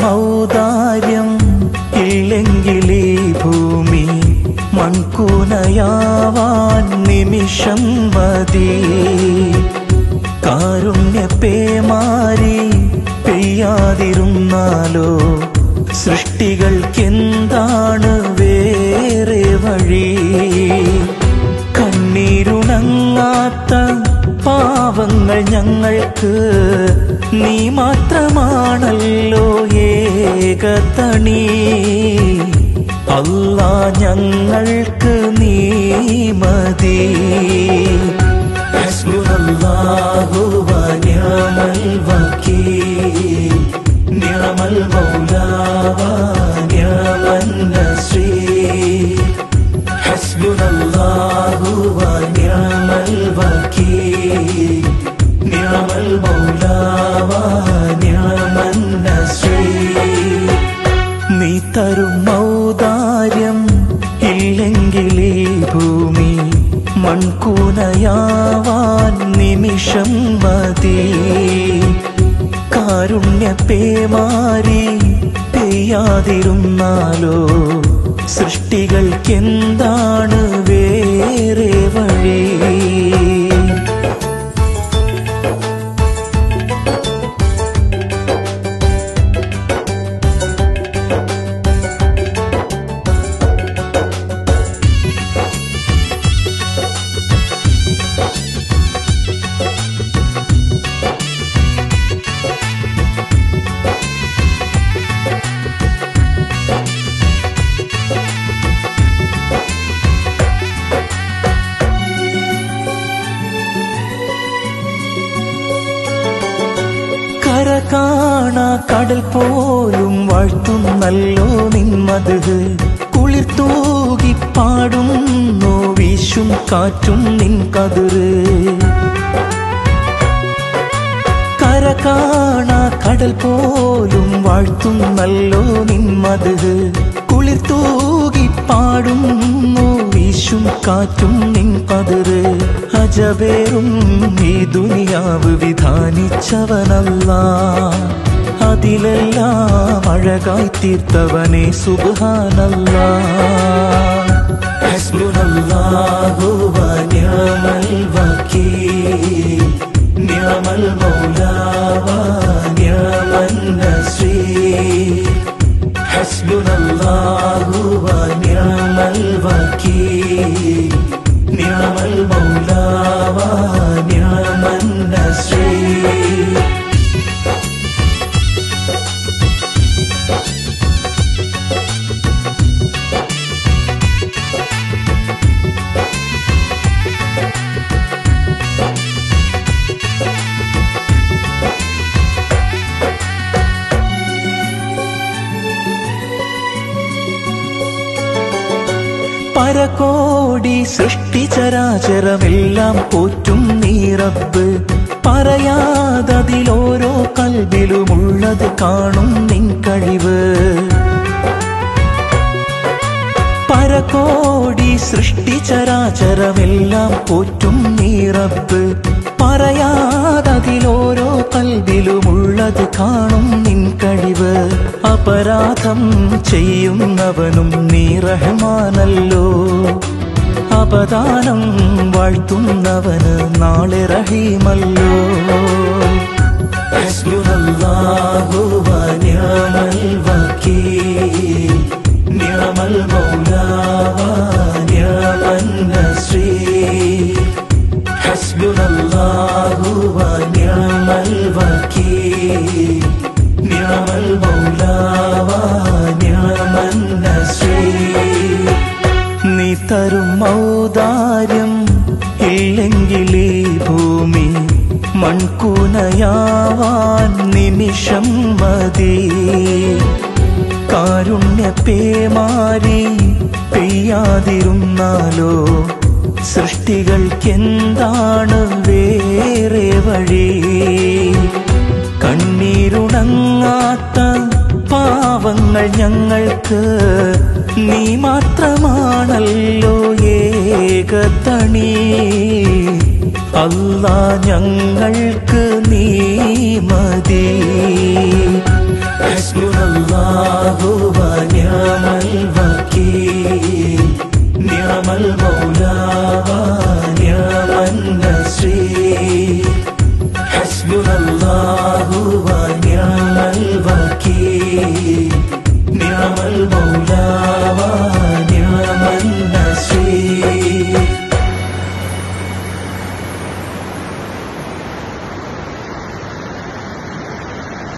ഔദാര്യം ഇല്ലെങ്കിലീ ഭൂമി മൺകൂനയാവാൻ നിമിഷം മതി. കാരുണ്യപ്പേമാരി പെയ്യാതിരുന്നാലോ സൃഷ്ടികൾക്കെന്താണ് വേറെ വഴി? കണ്ണീരുണങ്ങാത്ത പാവങ്ങൾ ഞങ്ങൾക്ക് നീ മാത്രമാണല്ലോ ഏകതണി. അല്ലാ ഞങ്ങൾക്ക് നീ മതി. ഹസ്ബുനല്ലാഹു വ നിഅമൽ വകീൽ, നിഅമൽ മൗലാ വ നിഅമൻ നസീർ. ഹസ്ബുനല്ലാഹു വ നിഅമൽ വകീൽ, നിഅമൽ മൗലാ വ നിഅമൻ നസീർ. നീ തരും ഔദാര്യം ഇല്ലെങ്കിലീ ഭൂമി മൺകൂനയാവാൻ നിമിഷം മതി. കാരുണ്യപ്പേമാരി പെയ്യാതിരുന്നാലോ സൃഷ്ടികൾക്കെന്താണ് വേറെ വഴി? കാണാ കടൽ പോലും വാഴ്ത്തുന്നല്ലോ നിന്മത്. കുളിർ തൂകി പാടുന്നു വീശും കാറ്റും നിൻ കതിര്. കര കാണാ കടൽ പോലും വാഴ്ത്തുന്നല്ലോ നിന്മത്. കുളിർ തൂകി പാടുന്നു വീശും കാറ്റും നിൻ കതിര്. അജബേറും ഈ ദുനിയാവ് വിധാനിച്ചവനല്ലാഹ്, അതിലെല്ലാം അഴകായി തീർത്തവനെ സുബ്ഹാനല്ലാഹ്. ഹസ്ബുനല്ലാഹു വ നിഅമൽ വകീൽ, നിഅമൽ മൗലാ വ നിഅമൻ നസീർ. ഹസ്ബുനല്ലാഹു വ നിഅമൽ വകീൽ, നിഅമൽ മൗലാ വ നിഅമൻ നസീർ. പരകോടി സൃഷ്ടിചരാചരമെല്ലാം പോറ്റും നീ റബ്ബ്. പറയാതതിലോരോ കൽബിലുമുള്ളത് കാണും നിൻ കഴിവ്. പരകോടി സൃഷ്ടിചരാചരമെല്ലാം പോറ്റും നീ റബ്ബ്. പറയാതതിലോരോ കൽബിലുമുള്ളത് കാണും നിൻ കഴിവ്. അപരാധം ചെയ്യുന്നവനും നീ റഹ്മാനല്ലോ, അപദാനം വാഴ്ത്തുന്നവന് നാളെ റഹീമല്ലോ. ഹസ്ബുനല്ലാഹു വ നിഅമൽ വകീൽ, നിഅമൽ മൗലാ വ നിഅമൻ നസീർ. ഹസ്ബുനല്ലാഹു വ നിഅമൽ വകീൽ, നിഅമൽ മൗലാ വ നിഅമൻ നസീർ. നീ തരും ഔദാര്യം ഇല്ലെങ്കിലീ ഭൂമി മൺകൂനയാവാൻ നിമിഷം മതി. കാരുണ്യപ്പേമാരി പെയ്യാതിരുന്നാലോ സൃഷ്ടികൾക്കെന്താണ് വേറെ വഴി? കണ്ണീരുണങ്ങാത്ത പാവങ്ങൾ ഞങ്ങൾക്ക് നീ മാത്രമാണല്ലോ ഏകതണി. അല്ലാ ഞങ്ങൾക്ക് നീ മതി. ഹസ്ബുനല്ലാഹു നിറമാക്കി നിറമൽ മൗല